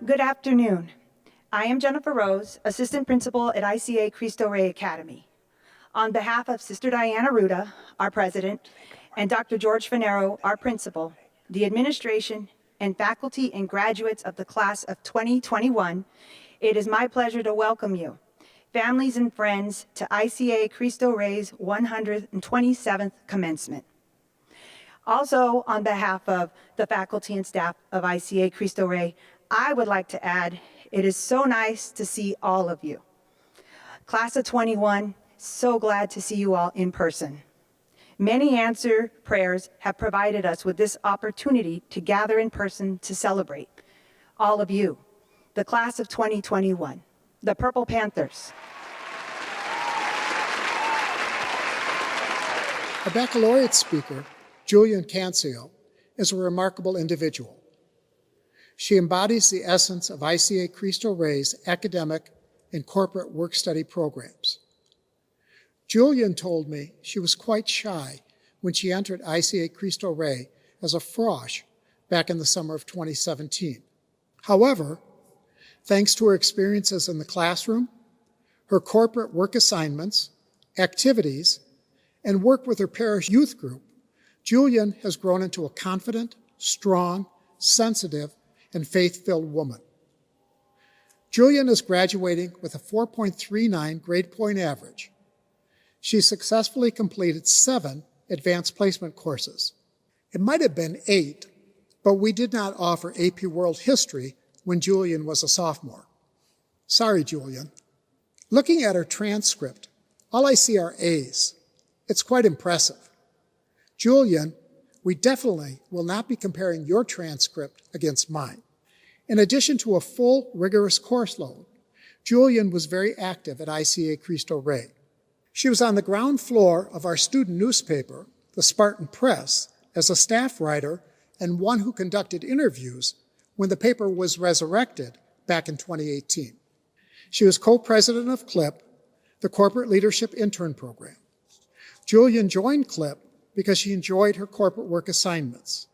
Good afternoon. I am Jennifer Rose, Assistant Principal at ICA Cristo Rey Academy. On behalf of Sister Diana Ruda, our President, and Dr. George Finero, our Principal, the administration, and faculty and graduates of the class of 2021, it is my pleasure to welcome you, families and friends, to ICA Cristo Rey's 127th commencement. Also, on behalf of the faculty and staff of ICA Cristo Rey, I would like to add, it is so nice to see all of you. Class of 21, so glad to see you all in person. Many answered prayers have provided us with this opportunity to gather in person to celebrate. All of you, the class of 2021, the Purple Panthers. Our baccalaureate speaker, Julian Cancio, is a remarkable individual. She embodies the essence of ICA Cristo Rey's academic and corporate work-study programs. Julian told me she was quite shy when she entered ICA Cristo Rey as a frosh back in the summer of 2017. However, thanks to her experiences in the classroom, her corporate work assignments, activities, and work with her parish youth group, Julian has grown into a confident, strong, sensitive, and faith-filled woman. Julian is graduating with a 4.39 grade point average. She successfully completed 7 advanced placement courses. It might have been 8, but we did not offer AP World History when Julian was a sophomore. Sorry, Julian. Looking at her transcript, all I see are A's. It's quite impressive. Julian, we definitely will not be comparing your transcript against mine. In addition to a full, rigorous course load, Julian was very active at ICA Cristo Rey. She was on the ground floor of our student newspaper, the Spartan Press, as a staff writer and one who conducted interviews when the paper was resurrected back in 2018. She was co-president of CLIP, the Corporate Leadership Intern Program. Julian joined CLIP because she enjoyed her corporate work assignments.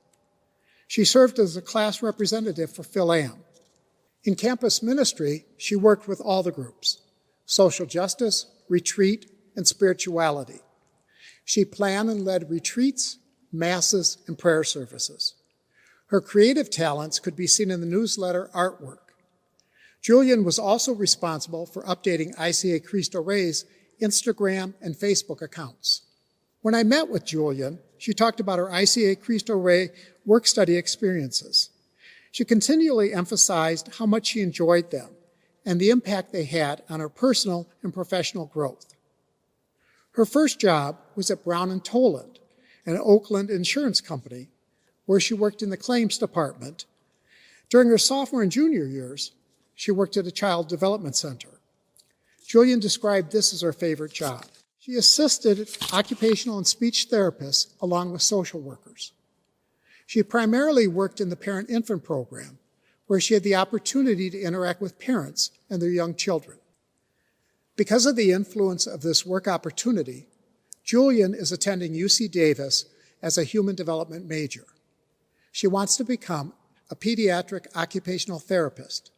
She served as a class representative for Phil-Am. In campus ministry, she worked with all the groups: social justice, retreat, and spirituality. She planned and led retreats, masses, and prayer services. Her creative talents could be seen in the newsletter artwork. Julian was also responsible for updating ICA Cristo Rey's Instagram and Facebook accounts. When I met with Julian, she talked about her ICA Cristo Rey work-study experiences. She continually emphasized how much she enjoyed them and the impact they had on her personal and professional growth. Her first job was at Brown & Toland, an Oakland insurance company, where she worked in the claims department. During her sophomore and junior years, she worked at a child development center. Julian described this as her favorite job. She assisted occupational and speech therapists along with social workers. She primarily worked in the parent-infant program, where she had the opportunity to interact with parents and their young children. Because of the influence of this work opportunity, Julian is attending UC Davis as a human development major. She wants to become a pediatric occupational therapist,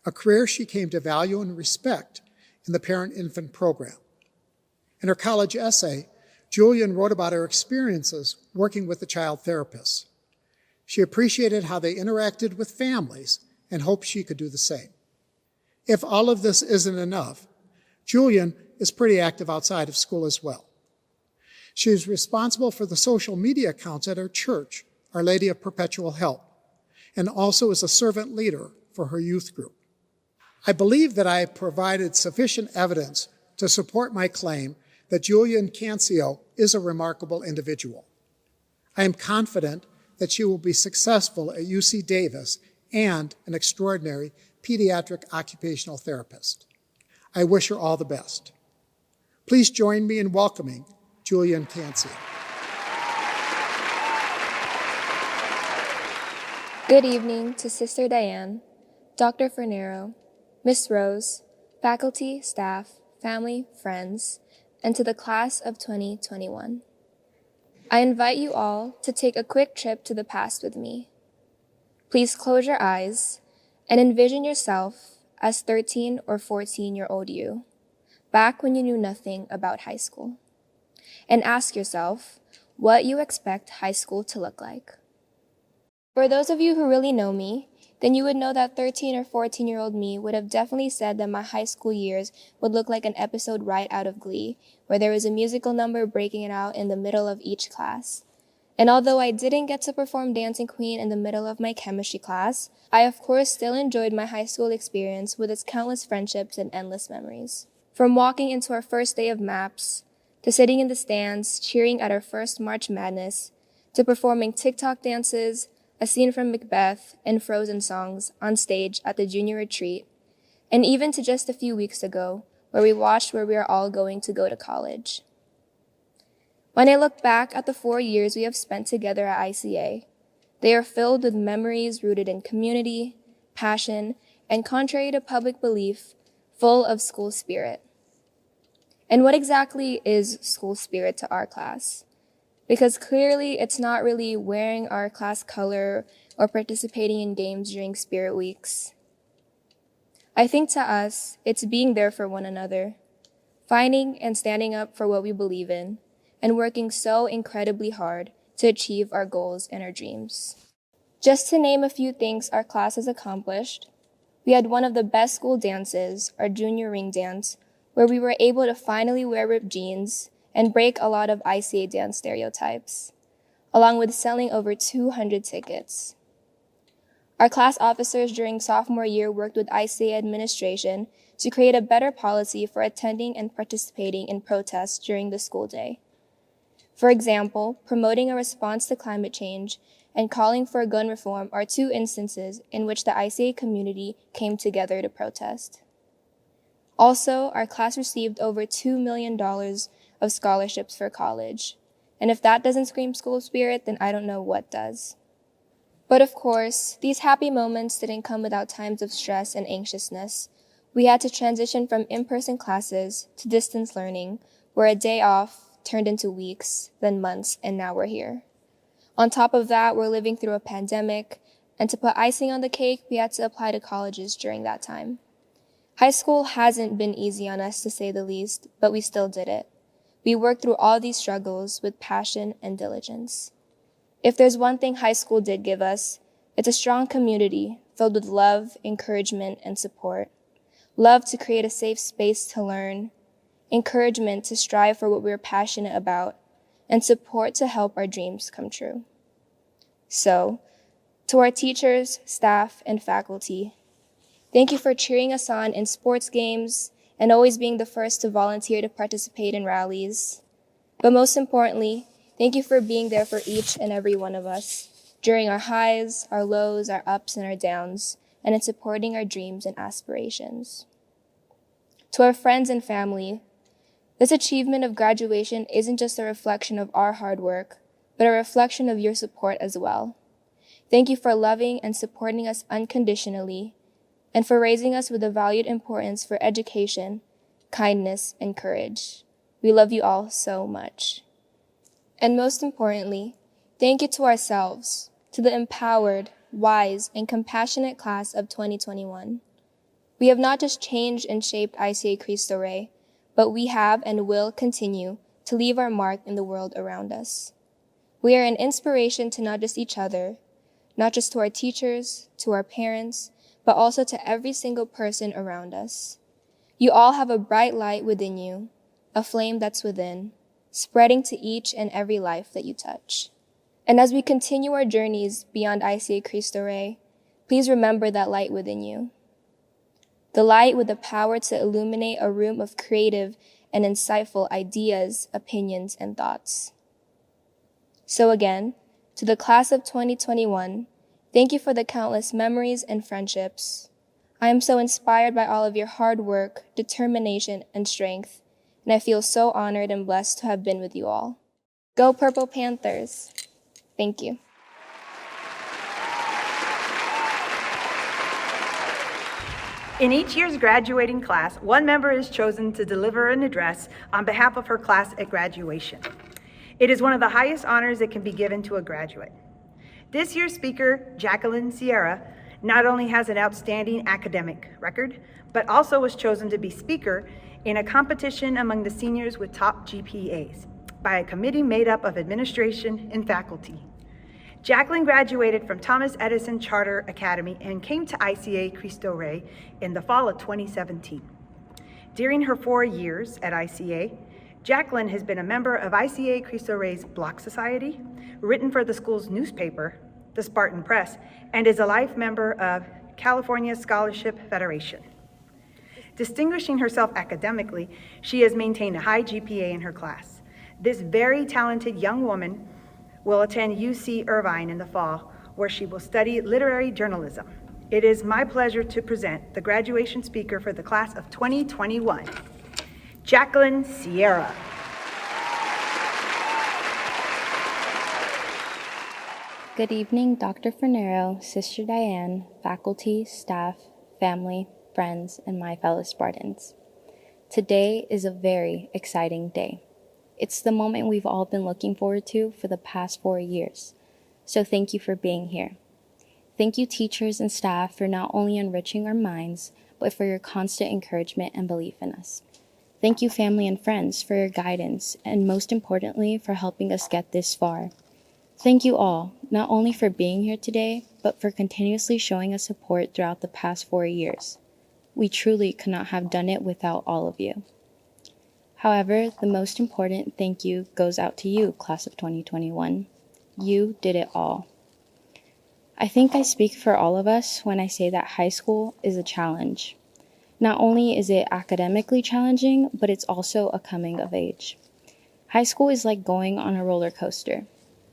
a career she came to value and respect in the parent-infant program. In her college essay, Julian wrote about her experiences working with the child therapists. She appreciated how they interacted with families and hoped she could do the same. If all of this isn't enough, Julian is pretty active outside of school as well. She is responsible for the social media accounts at her church, Our Lady of Perpetual Help, and also is a servant leader for her youth group. I believe that I have provided sufficient evidence to support my claim that Julian Cancio is a remarkable individual. I am confident that she will be successful at UC Davis and an extraordinary pediatric occupational therapist. I wish her all the best. Please join me in welcoming Julian Cancio. Good evening to Sister Diane, Dr. Fernero, Miss Rose, faculty, staff, family, friends, and to the class of 2021. I invite you all to take a quick trip to the past with me. Please close your eyes and envision yourself as 13 or 14-year-old you, back when you knew nothing about high school. And ask yourself what you expect high school to look like. For those of you who really know me, then you would know that 13 or 14-year-old me would have definitely said that my high school years would look like an episode right out of Glee, where there was a musical number breaking it out in the middle of each class. And although I didn't get to perform Dancing Queen in the middle of my chemistry class, I of course still enjoyed my high school experience with its countless friendships and endless memories. From walking into our first day of MAPS, to sitting in the stands cheering at our first March Madness, to performing TikTok dances, a scene from Macbeth, and Frozen songs on stage at the junior retreat, and even to just a few weeks ago, where we watched where we are all going to go to college. When I look back at the 4 years we have spent together at ICA, they are filled with memories rooted in community, passion, and contrary to public belief, full of school spirit. And what exactly is school spirit to our class? Because clearly it's not really wearing our class color or participating in games during spirit weeks. I think to us, it's being there for one another, finding and standing up for what we believe in, and working so incredibly hard to achieve our goals and our dreams. Just to name a few things our class has accomplished, we had one of the best school dances, our junior ring dance, where we were able to finally wear ripped jeans and break a lot of ICA dance stereotypes, along with selling over 200 tickets. Our class officers during sophomore year worked with ICA administration to create a better policy for attending and participating in protests during the school day. For example, promoting a response to climate change and calling for gun reform are two instances in which the ICA community came together to protest. Also, our class received over $2 million of scholarships for college. And if that doesn't scream school spirit, then I don't know what does. But of course, these happy moments didn't come without times of stress and anxiousness. We had to transition from in-person classes to distance learning, where a day off turned into weeks, then months, and now we're here. On top of that, we're living through a pandemic, and to put icing on the cake, we had to apply to colleges during that time. High school hasn't been easy on us, to say the least, but we still did it. We worked through all these struggles with passion and diligence. If there's one thing high school did give us, it's a strong community filled with love, encouragement, and support. Love to create a safe space to learn, encouragement to strive for what we're passionate about, and support to help our dreams come true. So, to our teachers, staff, and faculty, thank you for cheering us on in sports games and always being the first to volunteer to participate in rallies. But most importantly, thank you for being there for each and every one of us during our highs, our lows, our ups, and our downs, and in supporting our dreams and aspirations. To our friends and family, this achievement of graduation isn't just a reflection of our hard work, but a reflection of your support as well. Thank you for loving and supporting us unconditionally, and for raising us with a valued importance for education, kindness, and courage. We love you all so much. And most importantly, thank you to ourselves, to the empowered, wise, and compassionate class of 2021. We have not just changed and shaped ICA Cristo Rey, but we have and will continue to leave our mark in the world around us. We are an inspiration to not just each other, not just to our teachers, to our parents, but also to every single person around us. You all have a bright light within you, a flame that's within, spreading to each and every life that you touch. And as we continue our journeys beyond ICA Cristo Rey, please remember that light within you. The light with the power to illuminate a room of creative and insightful ideas, opinions, and thoughts. So again, to the class of 2021, thank you for the countless memories and friendships. I am so inspired by all of your hard work, determination, and strength, and I feel so honored and blessed to have been with you all. Go Purple Panthers! Thank you. In each year's graduating class, one member is chosen to deliver an address on behalf of her class at graduation. It is one of the highest honors that can be given to a graduate. This year's speaker, Jacqueline Sierra, not only has an outstanding academic record, but also was chosen to be speaker in a competition among the seniors with top GPAs by a committee made up of administration and faculty. Jacqueline graduated from Thomas Edison Charter Academy and came to ICA Cristo Rey in the fall of 2017. During her 4 years at ICA, Jacqueline has been a member of ICA Cristo Rey's Block Society, written for the school's newspaper, the Spartan Press, and is a life member of California Scholarship Federation. Distinguishing herself academically, she has maintained a high GPA in her class. This very talented young woman will attend UC Irvine in the fall, where she will study literary journalism. It is my pleasure to present the graduation speaker for the class of 2021, Jacqueline Sierra. Good evening, Dr. Fornero, Sister Diane, faculty, staff, family, friends, and my fellow Spartans. Today is a very exciting day. It's the moment we've all been looking forward to for the past 4 years. So thank you for being here. Thank you, teachers and staff, for not only enriching our minds, but for your constant encouragement and belief in us. Thank you, family and friends, for your guidance, and most importantly, for helping us get this far. Thank you all, not only for being here today, but for continuously showing us support throughout the past 4 years. We truly could not have done it without all of you. However, the most important thank you goes out to you, class of 2021. You did it all. I think I speak for all of us when I say that high school is a challenge. Not only is it academically challenging, but it's also a coming of age. High school is like going on a roller coaster.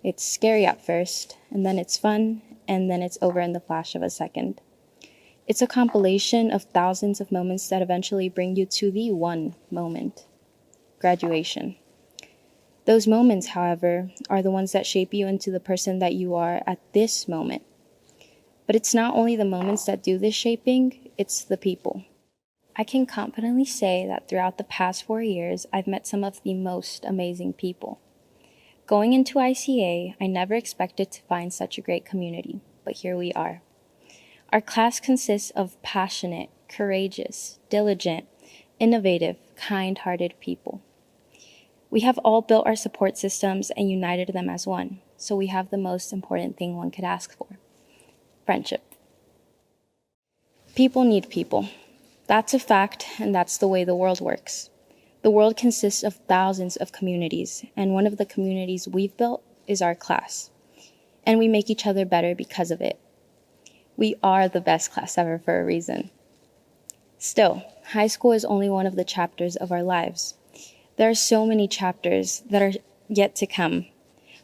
It's scary at first, and then it's fun, and then it's over in the flash of a second. It's a compilation of thousands of moments that eventually bring you to the one moment, graduation. Those moments, however, are the ones that shape you into the person that you are at this moment. But it's not only the moments that do this shaping, it's the people. I can confidently say that throughout the past 4 years, I've met some of the most amazing people. Going into ICA, I never expected to find such a great community, but here we are. Our class consists of passionate, courageous, diligent, innovative, kind-hearted people. We have all built our support systems and united them as one, so we have the most important thing one could ask for: friendship. People need people. That's a fact, and that's the way the world works. The world consists of thousands of communities, and one of the communities we've built is our class. And we make each other better because of it. We are the best class ever for a reason. Still, high school is only one of the chapters of our lives. There are so many chapters that are yet to come.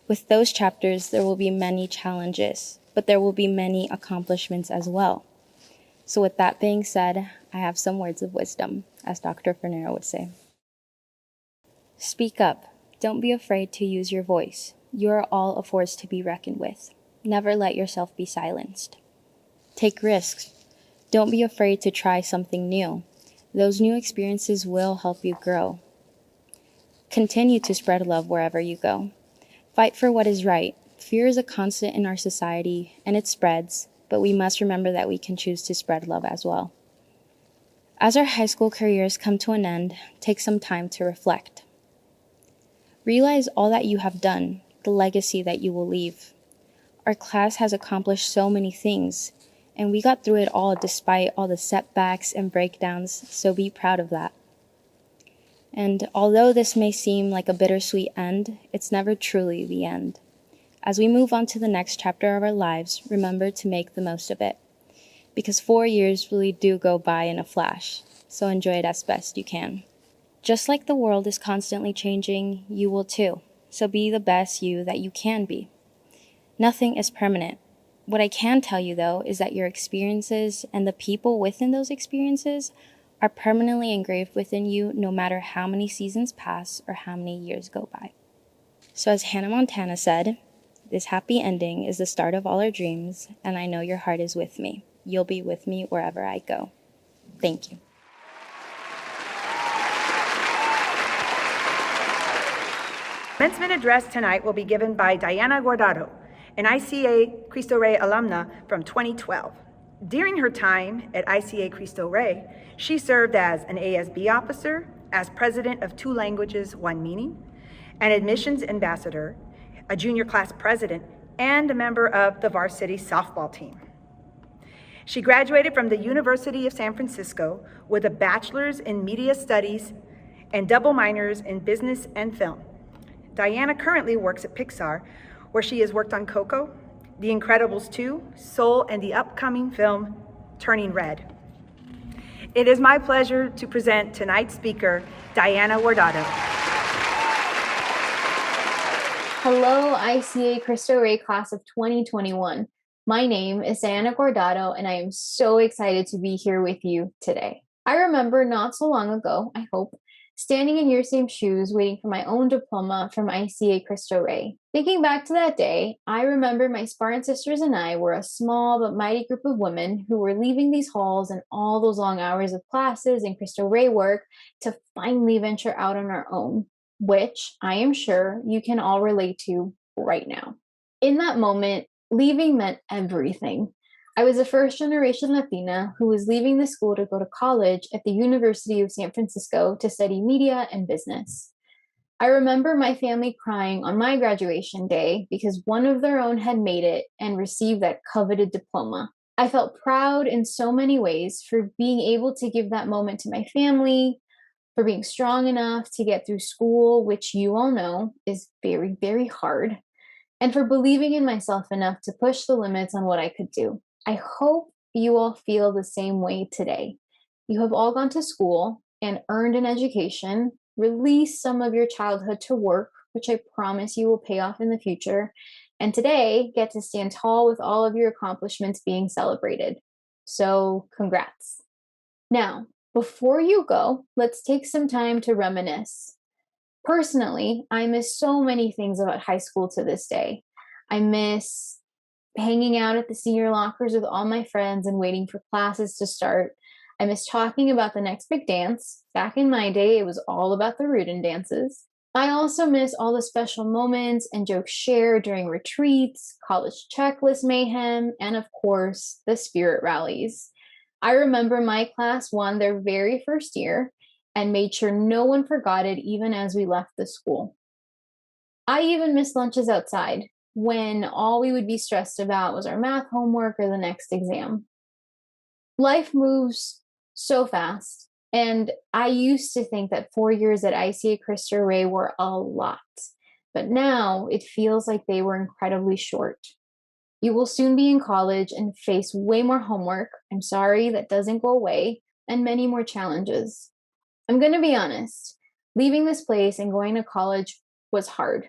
With those chapters, there will be many challenges, but there will be many accomplishments as well. So with that being said, I have some words of wisdom, as Dr. Fornero would say. Speak up. Don't be afraid to use your voice. You are all a force to be reckoned with. Never let yourself be silenced. Take risks. Don't be afraid to try something new. Those new experiences will help you grow. Continue to spread love wherever you go. Fight for what is right. Fear is a constant in our society, and it spreads, but we must remember that we can choose to spread love as well. As our high school careers come to an end, take some time to reflect. Realize all that you have done, the legacy that you will leave. Our class has accomplished so many things, and we got through it all despite all the setbacks and breakdowns, so be proud of that. And although this may seem like a bittersweet end, it's never truly the end. As we move on to the next chapter of our lives, remember to make the most of it. Because 4 years really do go by in a flash, so enjoy it as best you can. Just like the world is constantly changing, you will too, so be the best you that you can be. Nothing is permanent. What I can tell you, though, is that your experiences and the people within those experiences are permanently engraved within you no matter how many seasons pass or how many years go by. So as Hannah Montana said, this happy ending is the start of all our dreams, and I know your heart is with me. You'll be with me wherever I go. Thank you. Commencement address tonight will be given by Diana Guardado, an ICA Cristo Rey alumna from 2012. During her time at ICA Cristo Rey, she served as an ASB officer, as president of Two Languages, One Meaning, an admissions ambassador, a junior class president, and a member of the varsity softball team. She graduated from the University of San Francisco with a bachelor's in media studies and double minors in business and film. Diana currently works at Pixar, where she has worked on Coco, The Incredibles 2, Soul, and the upcoming film, Turning Red. It is my pleasure to present tonight's speaker, Diana Guardado. Hello, ICA Cristo Rey class of 2021. My name is Diana Guardado, and I am so excited to be here with you today. I remember not so long ago, I hope, standing in your same shoes waiting for my own diploma from ICA Cristo Rey. Thinking back to that day, I remember my Spartan sisters and I were a small but mighty group of women who were leaving these halls and all those long hours of classes and Cristo Rey work to finally venture out on our own, which I am sure you can all relate to right now. In that moment, leaving meant everything. I was a first-generation Latina who was leaving the school to go to college at the University of San Francisco to study media and business. I remember my family crying on my graduation day because one of their own had made it and received that coveted diploma. I felt proud in so many ways for being able to give that moment to my family, for being strong enough to get through school, which you all know is very, very hard, and for believing in myself enough to push the limits on what I could do. I hope you all feel the same way today. You have all gone to school and earned an education, released some of your childhood to work, which I promise you will pay off in the future, and today get to stand tall with all of your accomplishments being celebrated. So, congrats. Now, before you go, let's take some time to reminisce. Personally, I miss so many things about high school to this day. I miss hanging out at the senior lockers with all my friends and waiting for classes to start. I miss talking about the next big dance. Back in my day, it was all about the Rudin dances. I also miss all the special moments and jokes shared during retreats, college checklist mayhem, and of course, the spirit rallies. I remember my class won their very first year and made sure no one forgot it even as we left the school. I even missed lunches outside when all we would be stressed about was our math homework or the next exam. Life moves so fast, and I used to think that 4 years at ICA Cristo Rey were a lot, but now it feels like they were incredibly short. You will soon be in college and face way more homework. I'm sorry, that doesn't go away, and many more challenges. I'm going to be honest, leaving this place and going to college was hard.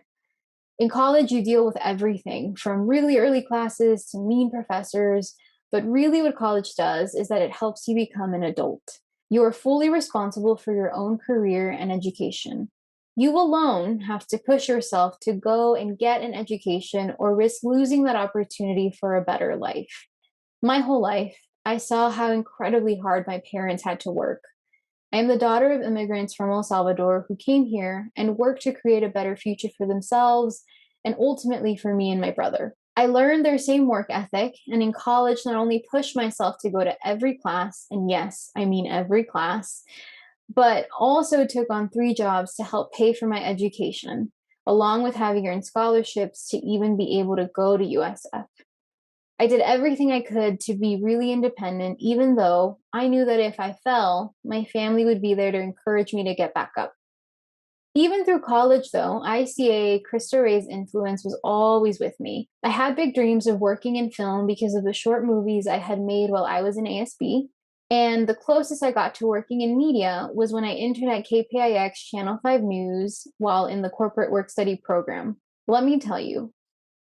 In college, you deal with everything from really early classes to mean professors, but really what college does is that it helps you become an adult. You are fully responsible for your own career and education. You alone have to push yourself to go and get an education or risk losing that opportunity for a better life. My whole life, I saw how incredibly hard my parents had to work. I am the daughter of immigrants from El Salvador who came here and worked to create a better future for themselves and ultimately for me and my brother. I learned their same work ethic, and in college not only pushed myself to go to every class, and yes, I mean every class, but also took on 3 jobs to help pay for my education, along with having earned scholarships to even be able to go to USF. I did everything I could to be really independent, even though I knew that if I fell, my family would be there to encourage me to get back up. Even through college, though, ICA Cristo Rey's influence was always with me. I had big dreams of working in film because of the short movies I had made while I was in ASB. And the closest I got to working in media was when I interned at KPIX Channel 5 News while in the corporate work study program. Let me tell you,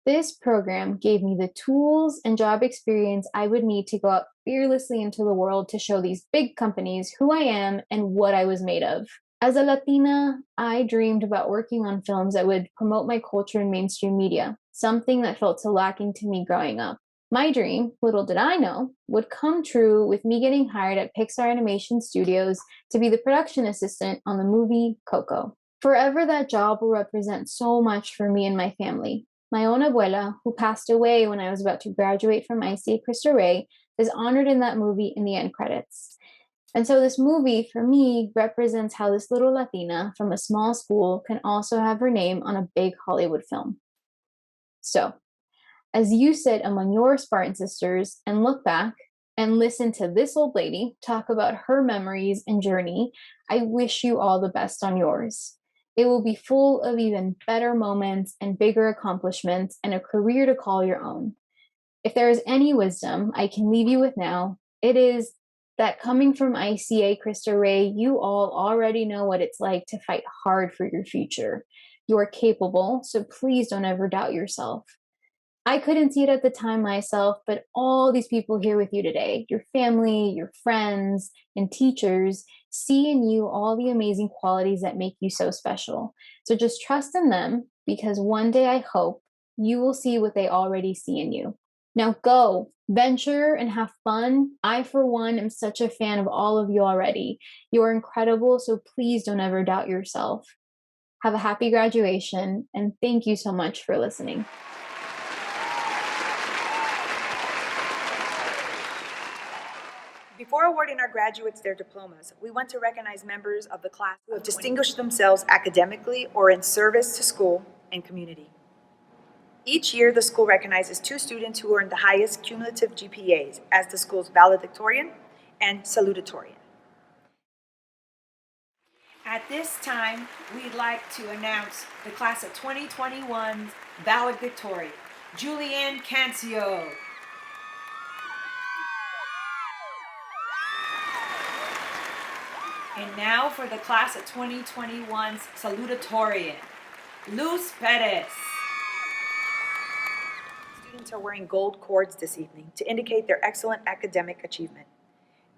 this program gave me the tools and job experience I would need to go out fearlessly into the world to show these big companies who I am and what I was made of. As a Latina, I dreamed about working on films that would promote my culture in mainstream media, something that felt so lacking to me growing up. My dream, little did I know, would come true with me getting hired at Pixar Animation Studios to be the production assistant on the movie Coco. Forever, that job will represent so much for me and my family. My own abuela, who passed away when I was about to graduate from ICA Cristo Rey, is honored in that movie in the end credits. And so this movie, for me, represents how this little Latina from a small school can also have her name on a big Hollywood film. So, as you sit among your Spartan sisters and look back and listen to this old lady talk about her memories and journey, I wish you all the best on yours. It will be full of even better moments and bigger accomplishments and a career to call your own. If there is any wisdom I can leave you with now, it is that coming from ICA Cristo Rey, you all already know what it's like to fight hard for your future. You are capable, so please don't ever doubt yourself. I couldn't see it at the time myself, but all these people here with you today, your family, your friends, and teachers, see in you all the amazing qualities that make you so special. So just trust in them, because one day I hope you will see what they already see in you. Now go, venture, and have fun. I, for one, am such a fan of all of you already. You are incredible, so please don't ever doubt yourself. Have a happy graduation, and thank you so much for listening. Before awarding our graduates their diplomas, we want to recognize members of the class who have distinguished themselves academically or in service to school and community. Each year, the school recognizes 2 students who earned the highest cumulative GPAs as the school's valedictorian and salutatorian. At this time, we'd like to announce the class of 2021's valedictorian, Julianne Cancio. And now for the class of 2021's salutatorian, Luz Perez. Students are wearing gold cords this evening to indicate their excellent academic achievement.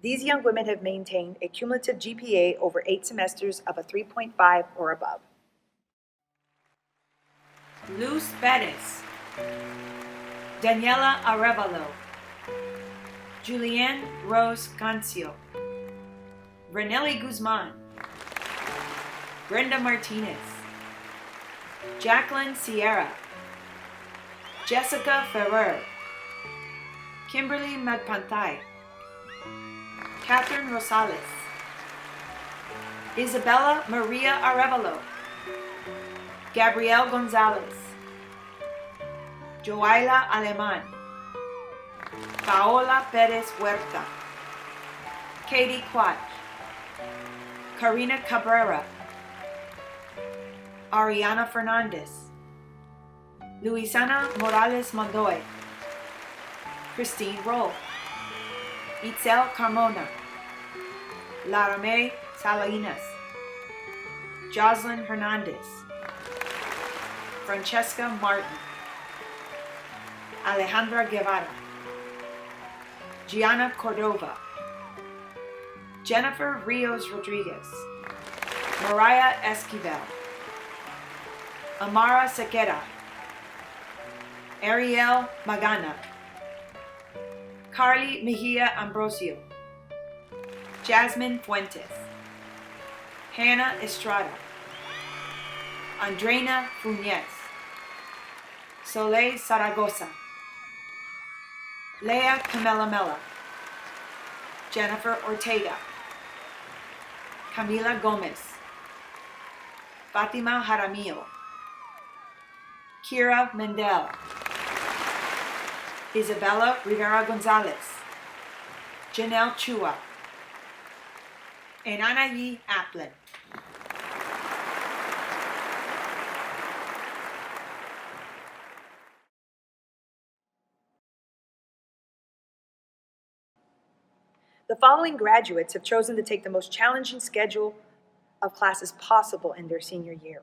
These young women have maintained a cumulative GPA over 8 semesters of a 3.5 or above. Luz Perez, Daniela Arevalo, Julianne Rose Cancio, Renelli Guzman, Brenda Martinez, Jacqueline Sierra, Jessica Ferrer, Kimberly Magpantay, Catherine Rosales, Isabella Maria Arevalo, Gabrielle Gonzalez, Joaila Aleman, Paola Perez Huerta, Katie Quach, Karina Cabrera, Ariana Fernandez, Luisana Morales Mondoy, Christine Roll, Itzel Carmona, Larame Salinas, Jocelyn Hernandez, Francesca Martin, Alejandra Guevara, Gianna Cordova, Jennifer Rios Rodriguez, Mariah Esquivel, Amara Sequera, Ariel Magana, Carly Mejia Ambrosio, Jasmine Fuentes, Hannah Estrada, Andreina Funes, Soleil Zaragoza, Lea Camelamela, Jennifer Ortega, Camila Gomez, Fatima Jaramillo, Kira Mendel, Isabella Rivera Gonzalez, Janelle Chua, and Anayi Applin. The following graduates have chosen to take the most challenging schedule of classes possible in their senior year.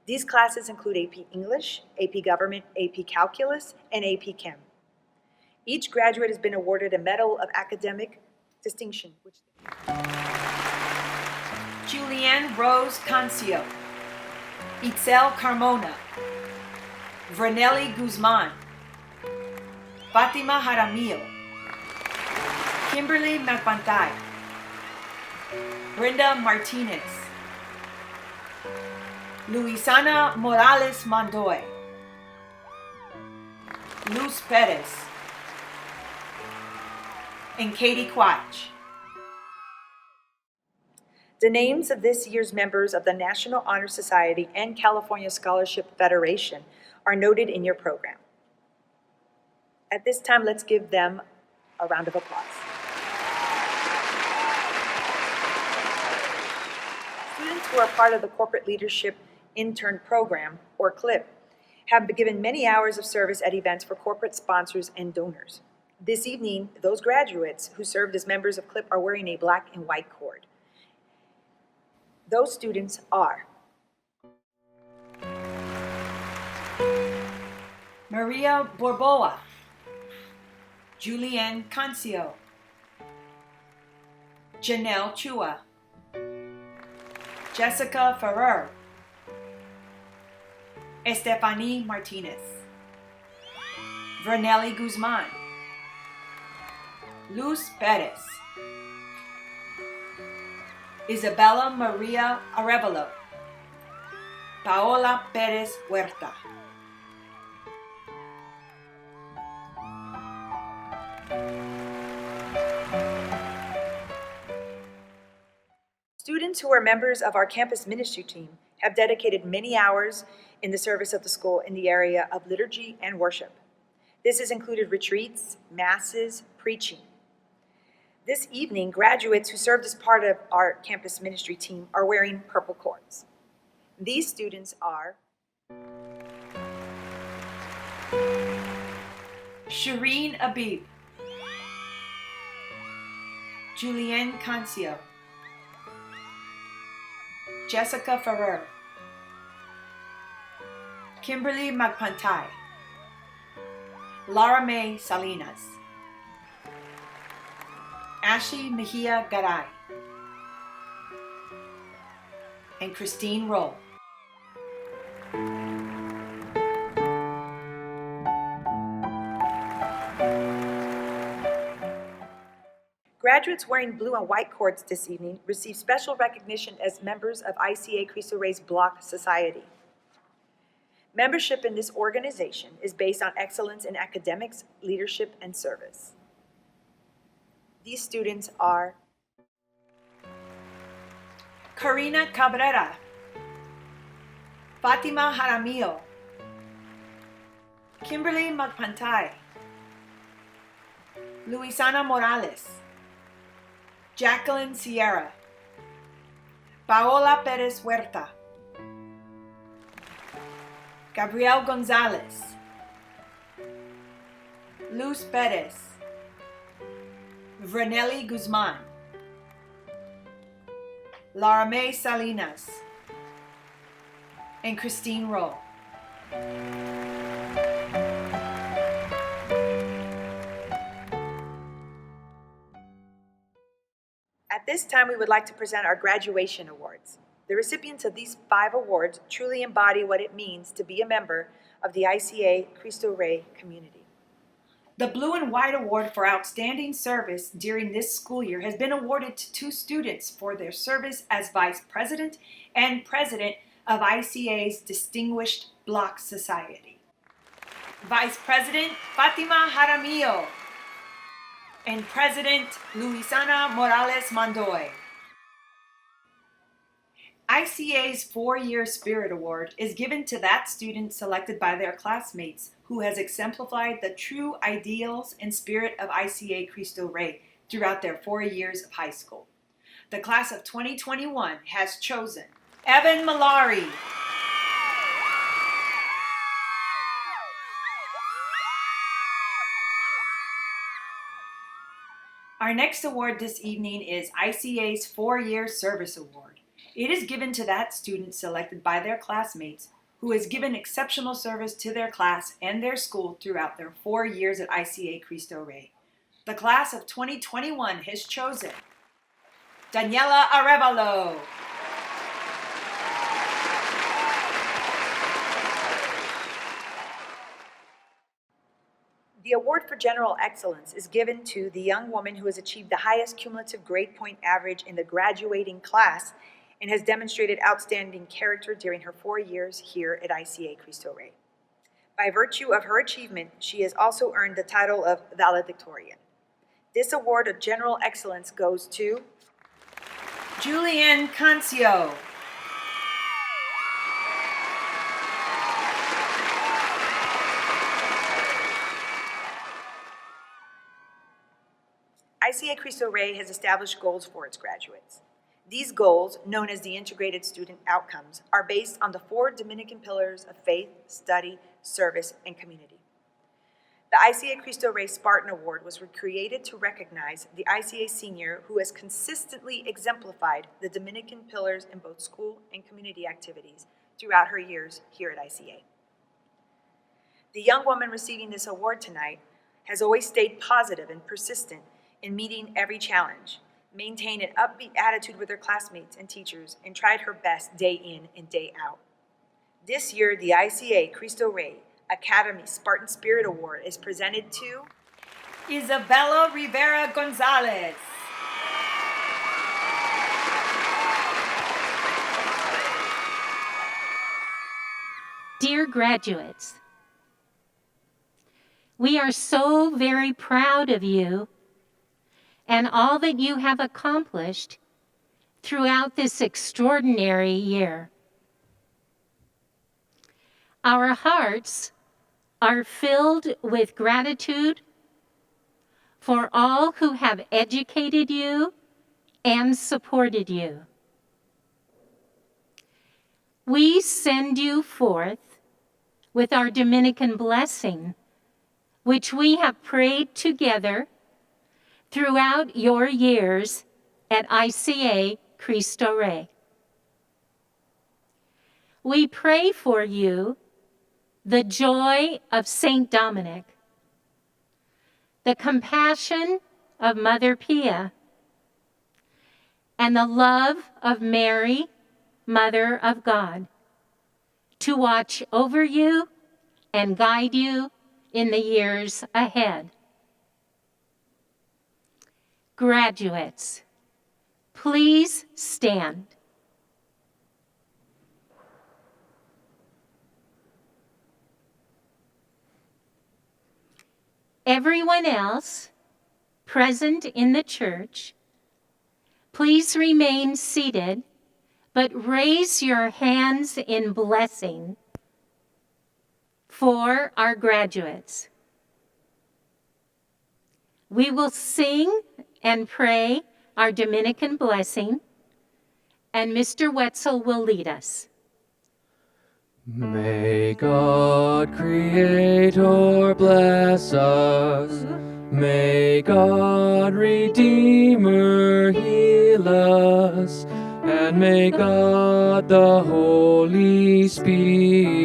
These classes include AP English, AP Government, AP Calculus, and AP Chem. Each graduate has been awarded a Medal of Academic Distinction. Julianne Rose Cancio, Itzel Carmona, Vernelli Guzman, Fatima Jaramillo, Kimberly Magpantay, Brenda Martinez, Luisana Morales Mondoy, Luz Perez, and Katie Quach. The names of this year's members of the National Honor Society and California Scholarship Federation are noted in your program. At this time, let's give them a round of applause. Students who are part of the Corporate Leadership Intern Program, or CLIP, have been given many hours of service at events for corporate sponsors and donors. This evening, those graduates who served as members of CLIP are wearing a black and white cord. Those students are Maria Borboa, Julianne Cancio, Janelle Chua, Jessica Ferrer, Estefany Martinez, Vernelli Guzman, Luz Perez, Isabella Maria Arevalo, Paola Perez Huerta. Students who are members of our campus ministry team have dedicated many hours in the service of the school in the area of liturgy and worship. This has included retreats, masses, preaching. This evening, graduates who served as part of our campus ministry team are wearing purple cords. These students are Shireen Abib, Julianne Cancio, Jessica Ferrer, Kimberly Magpantay, Laura May Salinas, Ashley Mejia Garay, and Christine Roll. Graduates wearing blue and white cords this evening receive special recognition as members of ICA Cristo Rey's Block Society. Membership in this organization is based on excellence in academics, leadership, and service. These students are Karina Cabrera, Fatima Jaramillo, Kimberly Magpantay, Luisana Morales, Jacqueline Sierra, Paola Perez Huerta, Gabriel Gonzalez, Luz Perez, Vernelli Guzman, Laura May Salinas, and Christine Roll. At this time, we would like to present our graduation awards. The recipients of these 5 awards truly embody what it means to be a member of the ICA Cristo Rey community. The Blue and White Award for Outstanding Service during this school year has been awarded to 2 students for their service as Vice President and President of ICA's Distinguished Block Society. Vice President Fatima Jaramillo and President Luisana Morales Mondoy. ICA's 4-year Spirit Award is given to that student selected by their classmates who has exemplified the true ideals and spirit of ICA Cristo Rey throughout their 4 years of high school. The class of 2021 has chosen Evan Malari, Our next award this evening is ICA's 4-year Service Award. It is given to that student selected by their classmates who has given exceptional service to their class and their school throughout their 4 years at ICA Cristo Rey. The class of 2021 has chosen Daniela Arevalo, The award for general excellence is given to the young woman who has achieved the highest cumulative grade point average in the graduating class and has demonstrated outstanding character during her 4 years here at ICA Cristo Rey. By virtue of her achievement, she has also earned the title of valedictorian. This award of general excellence goes to Julianne Cancio. ICA Cristo Rey has established goals for its graduates. These goals, known as the Integrated Student Outcomes, are based on the 4 Dominican pillars of faith, study, service, and community. The ICA Cristo Rey Spartan Award was created to recognize the ICA senior who has consistently exemplified the Dominican pillars in both school and community activities throughout her years here at ICA. The young woman receiving this award tonight has always stayed positive and persistent in meeting every challenge, maintained an upbeat attitude with her classmates and teachers, and tried her best day in and day out. This year, the ICA Cristo Rey Academy Spartan Spirit Award is presented to Isabella Rivera Gonzalez. Dear graduates, we are so very proud of you and all that you have accomplished throughout this extraordinary year. Our hearts are filled with gratitude for all who have educated you and supported you. We send you forth with our Dominican blessing, which we have prayed together throughout your years at ICA Cristo Rey. We pray for you the joy of Saint Dominic, the compassion of Mother Pia, and the love of Mary, Mother of God, to watch over you and guide you in the years ahead. Graduates, please stand. Everyone else present in the church, please remain seated, but raise your hands in blessing for our graduates. We will sing and pray our Dominican blessing, and Mr. Wetzel will lead us. May God Creator bless us. May God Redeemer heal us. And may God the Holy Spirit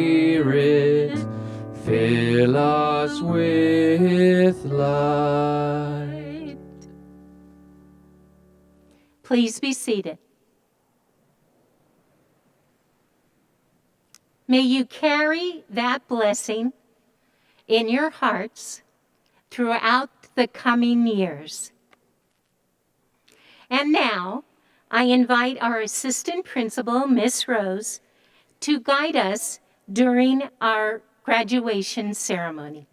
fill us with light. Please be seated. May you carry that blessing in your hearts throughout the coming years. And now, I invite our assistant principal, Miss Rose, to guide us during our graduation ceremony.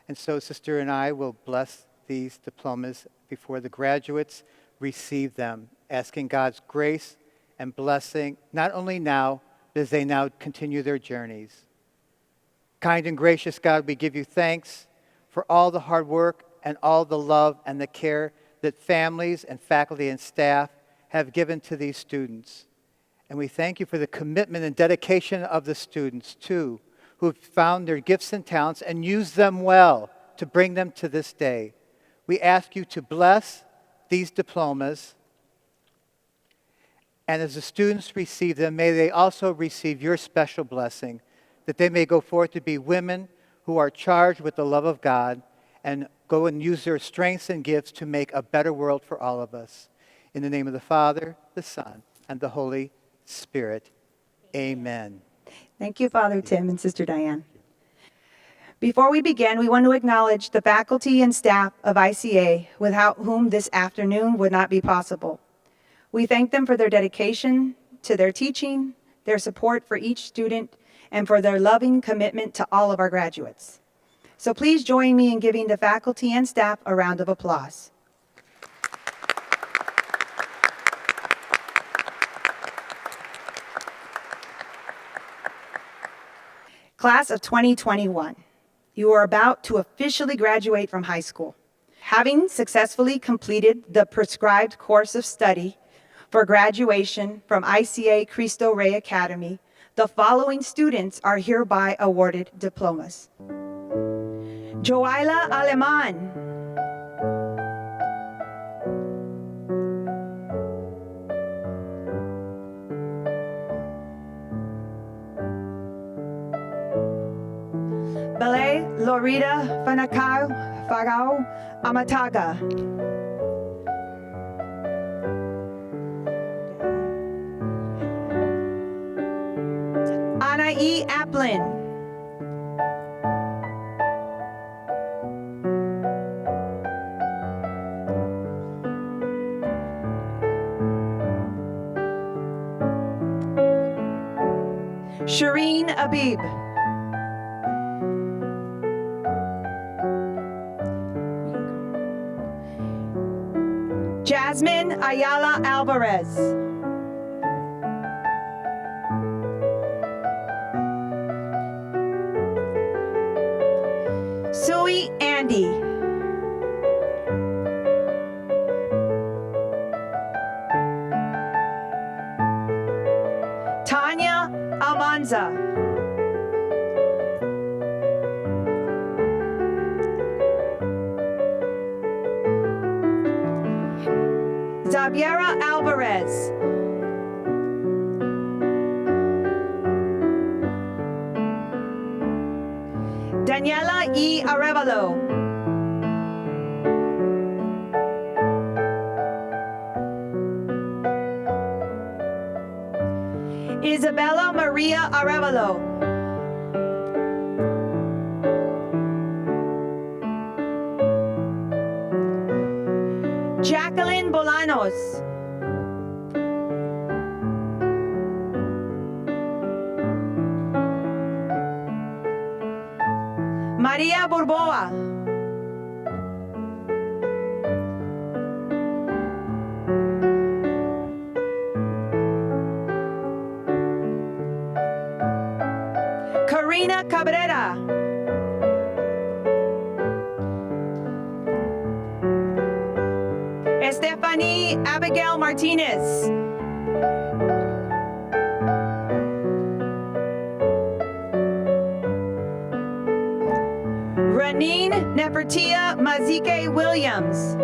And so Sister and I will bless these diplomas before the graduates receive them, asking God's grace and blessing, not only now, but as they now continue their journeys. Kind and gracious God, we give you thanks for all the hard work and all the love and the care that families and faculty and staff have given to these students. And we thank you for the commitment and dedication of the students, too, who have found their gifts and talents and used them well to bring them to this day. We ask you to bless these diplomas, and as the students receive them, may they also receive your special blessing, that they may go forth to be women who are charged with the love of God and go and use their strengths and gifts to make a better world for all of us. In the name of the Father, the Son, and the Holy Spirit. Amen. Thank you, Father Tim and Sister Diane. Before we begin, we want to acknowledge the faculty and staff of ICA, without whom this afternoon would not be possible. We thank them for their dedication to their teaching, their support for each student, and for their loving commitment to all of our graduates. So please join me in giving the faculty and staff a round of applause. Class of 2021, you are about to officially graduate from high school. Having successfully completed the prescribed course of study for graduation from ICA Cristo Rey Academy, the following students are hereby awarded diplomas. Joaila Aleman. Belay Lorita Fagao Amataga. Anna E. Applin. Shireen Abib. Jasmine Ayala Alvarez. Sui Andy. Tanya Almanza. Zabiera Alvarez. Daniela E. Arevalo. Isabella Maria Arevalo. Jacqueline Bolanos. Maria Burboa. Karina Cabrera. Stephanie Abigail Martinez. Raneen Nefertia Mazike Williams.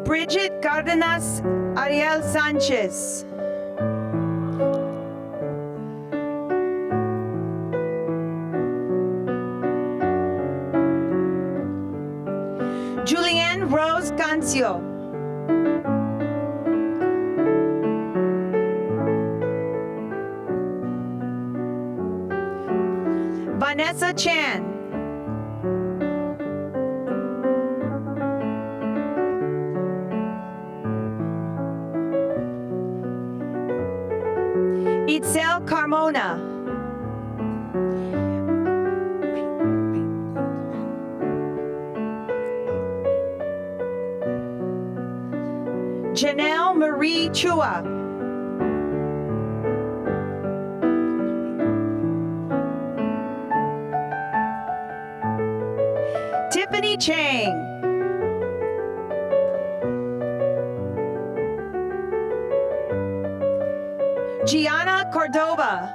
Bridget Cardenas Ariel Sanchez. Julianne Rose Cancio. Vanessa Chan. Itzel Carmona. Janelle Marie Chua. Tiffany Chang. Gianna Cordova.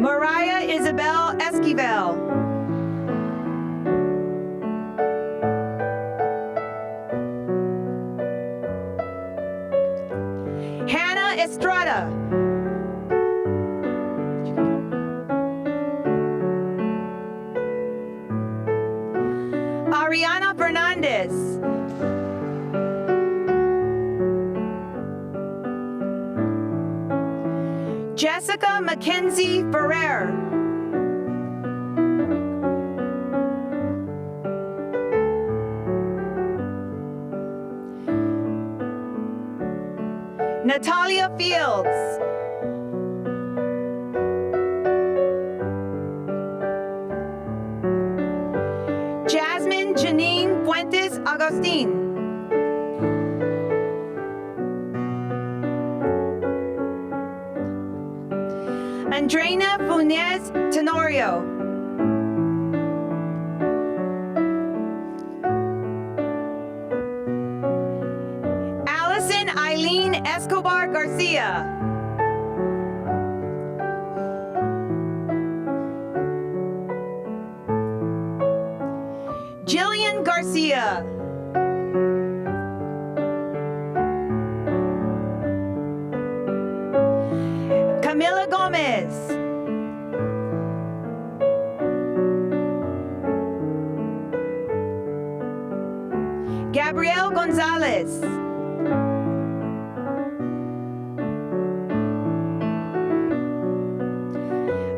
Mariah Isabel Esquivel. Hannah Estrada. Ariana Fernandez. Jessica Mackenzie Ferrer. Natalia Fields. Jasmine Janine Fuentes Agustin. Andreina Funes Tenorio. Allison Eileen Escobar Garcia. Jillian Garcia. Camila Gomez. Gabrielle Gonzalez.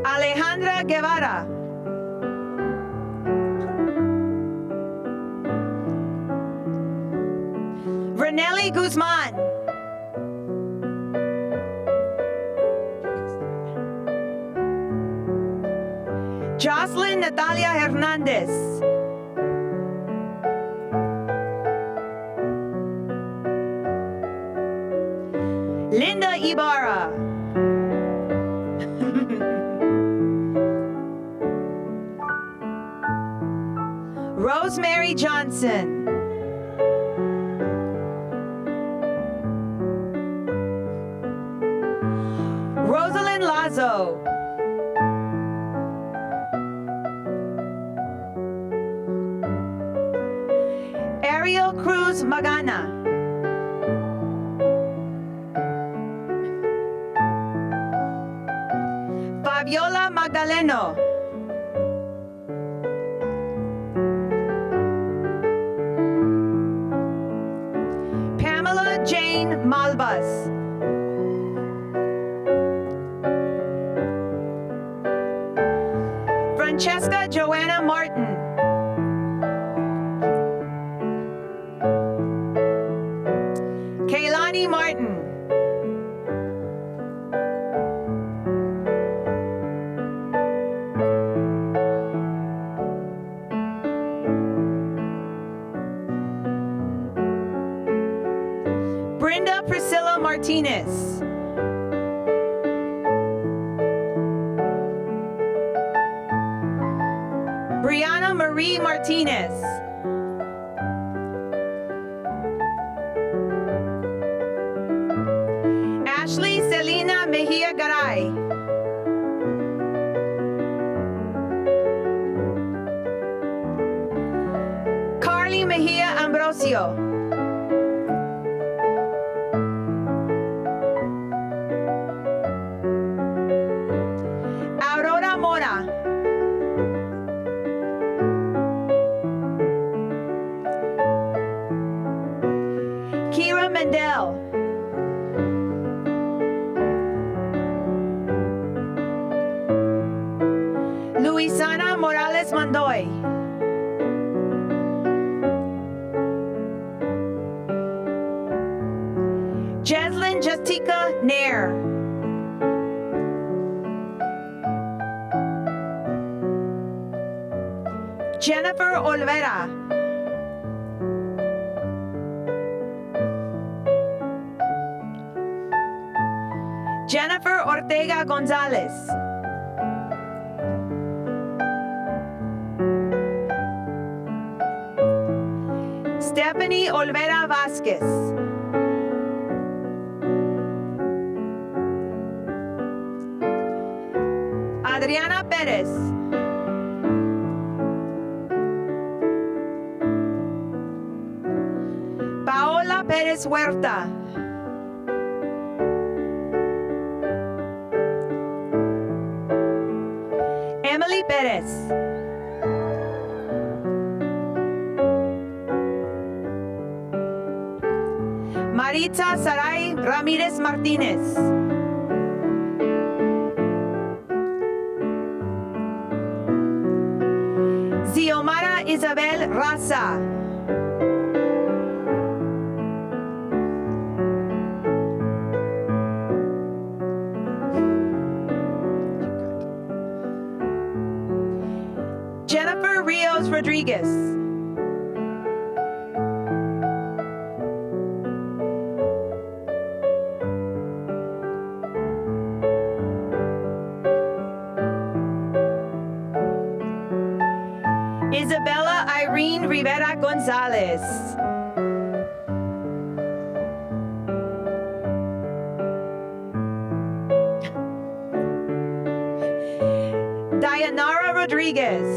Alejandra Guevara. Renelli Guzman. Jocelyn Natalia Hernandez. Linda Ibarra. Rosemary Johnson. Rosalind Lazo. Ariel Cruz Magana. Fabiola Magdaleno. Pamela Jane Malbas. Francesca Joanna Martin. Kaylani Martin. Brenda Priscilla Martinez. Brianna Marie Martinez. Ashley Selena Mejia Garay. Carly Mejia Ambrosio. Aurora Mora. Kira Mendel. Luisana Morales Mondoy. Jeslyn Justica Nair. Jennifer Olvera. Jennifer Ortega Gonzalez. Stephanie Olvera Vasquez. Adriana Perez. Paola Perez Huerta. Emily Perez. Maritza Saray Ramirez Martinez. Xiomara Isabel Raza. Jennifer Rios Rodriguez. Isabella Irene Rivera Gonzalez. Dayanara Rodriguez.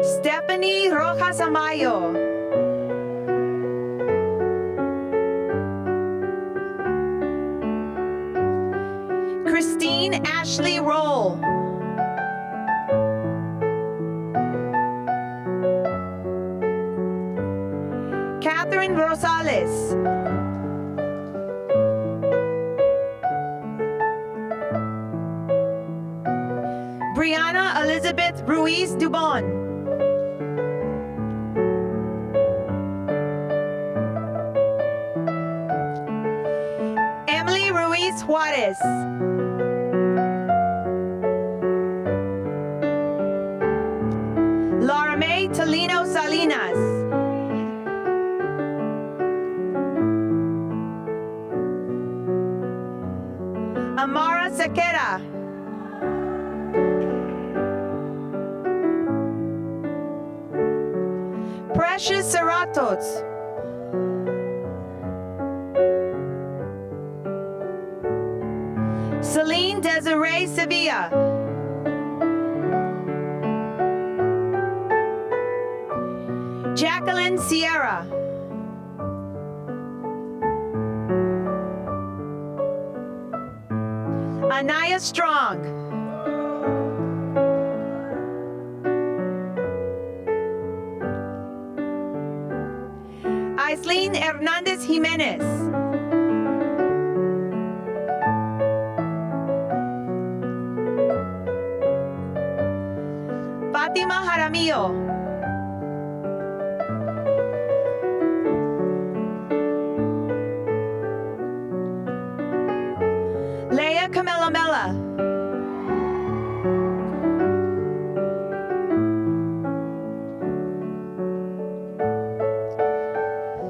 Stephanie Rojas Amayo. Christine Ashley Roll. Catherine Rosales. Brianna Elizabeth Ruiz Dubon. Emily Ruiz Juarez. Laura May Tolino Salinas. Amara Sequera. Precious Cerratos. Celine Desiree Sevilla. Jacqueline Sierra. Anaya Strong. Aislene Hernandez Jimenez. Fatima Jaramillo. Leia Camela Mella.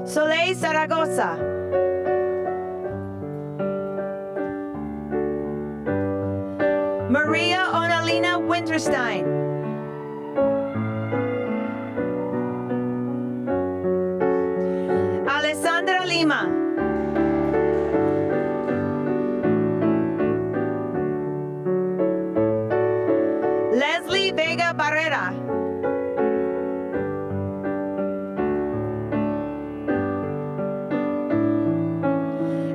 Soleil Zaragoza. Maria Onalina Winterstein. Alessandra Lima. Leslie Vega Barrera.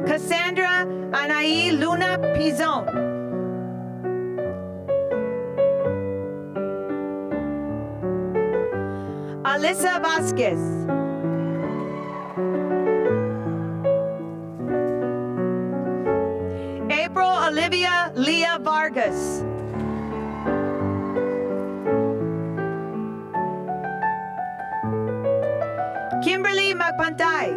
Cassandra Anaí Luna Pizon. Alyssa Vasquez. April Olivia Leah Vargas. Kimberly Magpantay.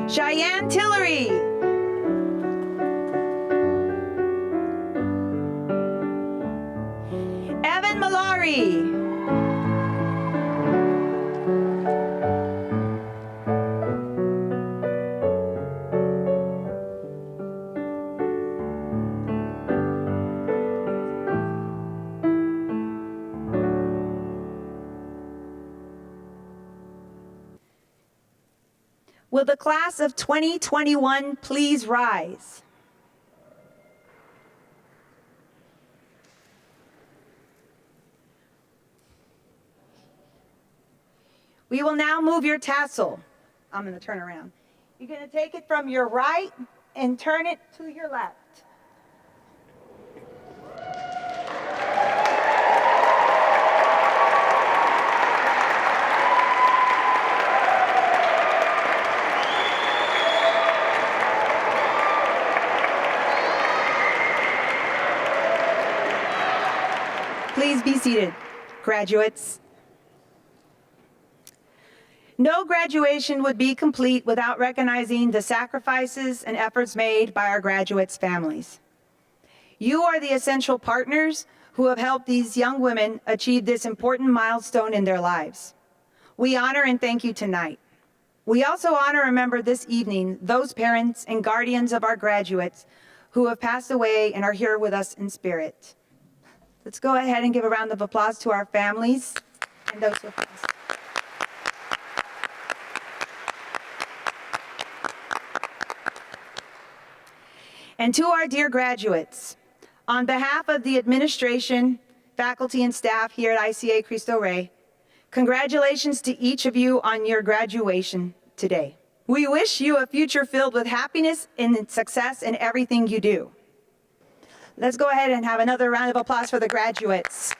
Cheyenne Tillery. Evan Malari. Will the class of 2021 please rise? We will now move your tassel. I'm going to turn around. You're going to take it from your right and turn it to your left. Please be seated, graduates. No graduation would be complete without recognizing the sacrifices and efforts made by our graduates' families. You are the essential partners who have helped these young women achieve this important milestone in their lives. We honor and thank you tonight. We also honor and remember this evening those parents and guardians of our graduates who have passed away and are here with us in spirit. Let's go ahead and give a round of applause to our families and those who have passed. And to our dear graduates, on behalf of the administration, faculty, and staff here at ICA Cristo Rey, congratulations to each of you on your graduation today. We wish you a future filled with happiness and success in everything you do. Let's go ahead and have another round of applause for the graduates.